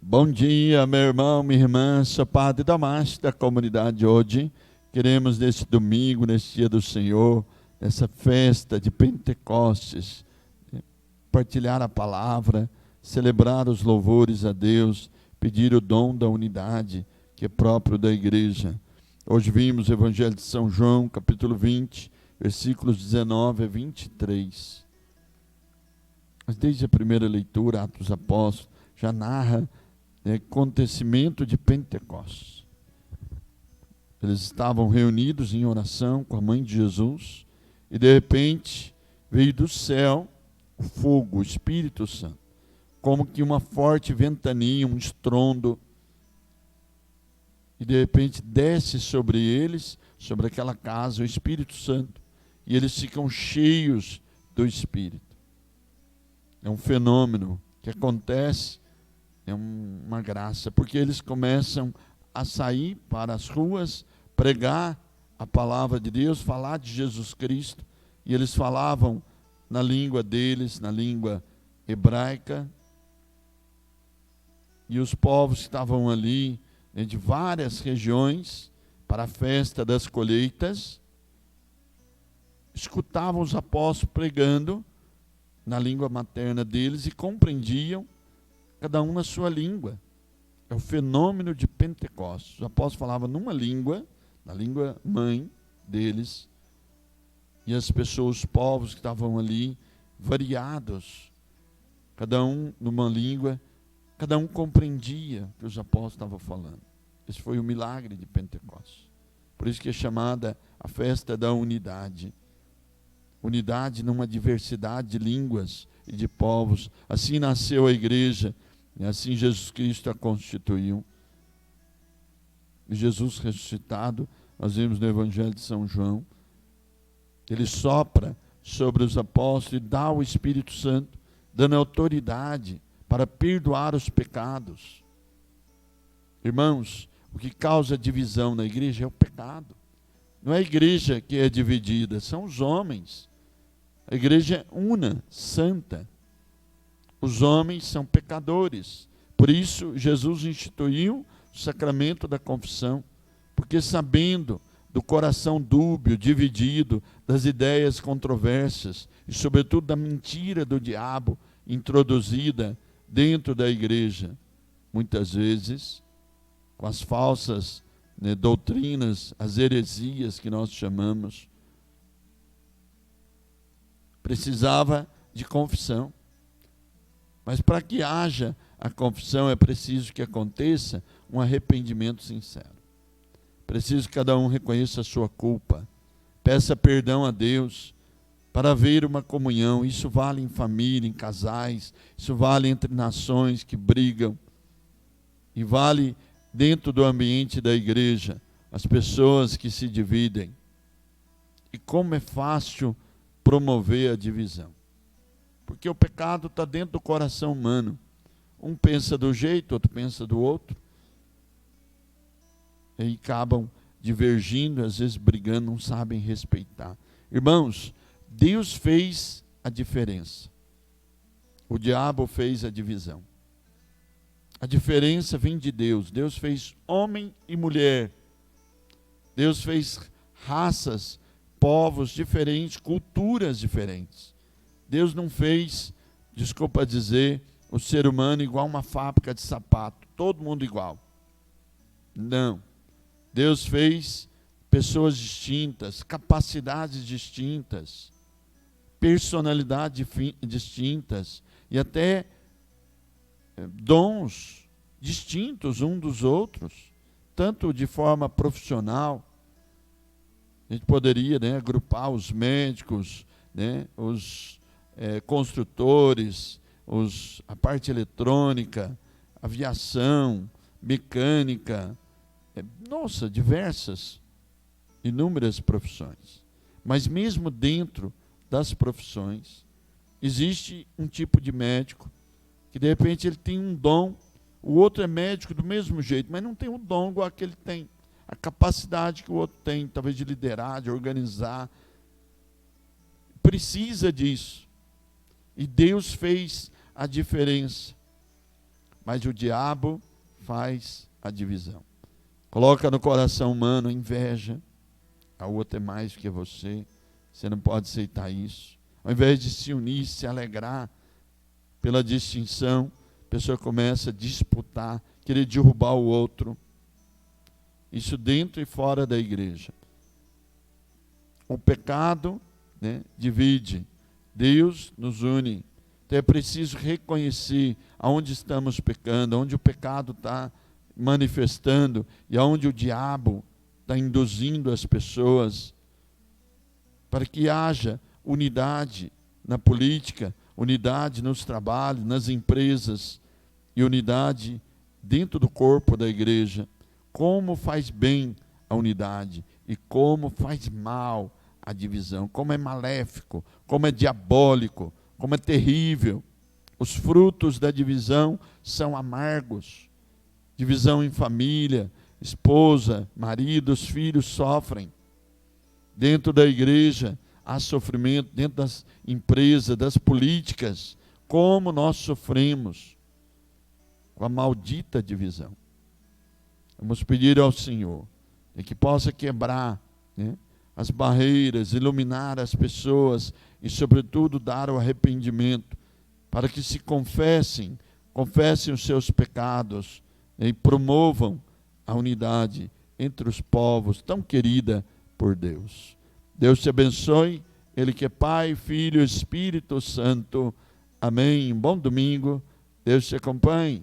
Bom dia, meu irmão, minha irmã, sou Padre Damásio da comunidade hoje. Queremos neste domingo, neste dia do Senhor, nessa festa de Pentecostes, partilhar a palavra, celebrar os louvores a Deus, pedir o dom da unidade que é próprio da igreja. Hoje vimos o Evangelho de São João, capítulo 20, versículos 19 a 23. Mas desde a primeira leitura, Atos dos Apóstolos, já narra acontecimento de Pentecostes. Eles estavam reunidos em oração com a mãe de Jesus e de repente veio do céu o fogo, o Espírito Santo, como que uma forte ventania, um estrondo, e de repente desce sobre eles, sobre aquela casa, o Espírito Santo, e eles ficam cheios do Espírito. É um fenômeno que acontece, é uma graça, porque eles começam a sair para as ruas, pregar a palavra de Deus, falar de Jesus Cristo, e eles falavam na língua deles, na língua hebraica, e os povos que estavam ali, de várias regiões, para a festa das colheitas, escutavam os apóstolos pregando na língua materna deles e compreendiam cada um na sua língua. É o fenômeno de Pentecostes. Os apóstolos falavam numa língua, na língua mãe deles, e as pessoas, os povos que estavam ali, variados, cada um numa língua, cada um compreendia o que os apóstolos estavam falando. Esse foi o milagre de Pentecostes. Por isso que é chamada a festa da unidade. Unidade numa diversidade de línguas e de povos. Assim nasceu a igreja, e assim Jesus Cristo a constituiu. E Jesus ressuscitado, nós vimos no Evangelho de São João, ele sopra sobre os apóstolos e dá o Espírito Santo, dando autoridade para perdoar os pecados. Irmãos, o que causa divisão na igreja é o pecado. Não é a igreja que é dividida, são os homens. A igreja é una, santa. Os homens são pecadores. Por isso, Jesus instituiu o sacramento da confissão, porque sabendo do coração dúbio, dividido, das ideias controversas e, sobretudo, da mentira do diabo introduzida dentro da igreja, muitas vezes, com as falsas doutrinas, as heresias que nós chamamos, precisava de confissão. Mas para que haja a confissão é preciso que aconteça um arrependimento sincero. Preciso que cada um reconheça a sua culpa, peça perdão a Deus para haver uma comunhão. Isso vale em família, em casais, isso vale entre nações que brigam, e vale dentro do ambiente da igreja, as pessoas que se dividem. E como é fácil promover a divisão. Porque o pecado está dentro do coração humano. Um pensa do jeito, outro pensa do outro. E acabam divergindo, às vezes brigando, não sabem respeitar. Irmãos, Deus fez a diferença. O diabo fez a divisão. A diferença vem de Deus. Deus fez homem e mulher. Deus fez raças, povos diferentes, culturas diferentes. Deus não fez, desculpa dizer, o ser humano igual uma fábrica de sapato, todo mundo igual. Não. Deus fez pessoas distintas, capacidades distintas, personalidades distintas e até dons distintos uns dos outros, tanto de forma profissional. A gente poderia agrupar os médicos, os construtores, a parte eletrônica, aviação, mecânica, diversas, inúmeras profissões. Mas mesmo dentro das profissões, existe um tipo de médico que de repente ele tem um dom, o outro é médico do mesmo jeito, mas não tem um dom igual aquele tem, a capacidade que o outro tem, talvez de liderar, de organizar. Precisa disso. E Deus fez a diferença. mas o diabo faz a divisão. Coloca no coração humano inveja. A outra é mais que você não pode aceitar isso. Ao invés de se unir, se alegrar pela distinção, a pessoa começa a disputar, querer derrubar o outro. Isso dentro e fora da igreja. O pecado, né, divide. Deus nos une. Então é preciso reconhecer aonde estamos pecando, aonde o pecado está manifestando e aonde o diabo está induzindo as pessoas, para que haja unidade na política, unidade nos trabalhos, nas empresas e unidade dentro do corpo da igreja. Como faz bem a unidade e como faz mal a divisão, como é maléfico, como é diabólico, como é terrível. Os frutos da divisão são amargos. Divisão em família, esposa, marido, os filhos sofrem. Dentro da igreja há sofrimento, dentro das empresas, das políticas. Como nós sofremos com a maldita divisão. Vamos pedir ao Senhor que possa quebrar, né, as barreiras, iluminar as pessoas e, sobretudo, dar o arrependimento, para que se confessem os seus pecados e promovam a unidade entre os povos, tão querida por Deus. Deus te abençoe, Ele que é Pai, Filho e Espírito Santo. Amém. Bom domingo. Deus te acompanhe.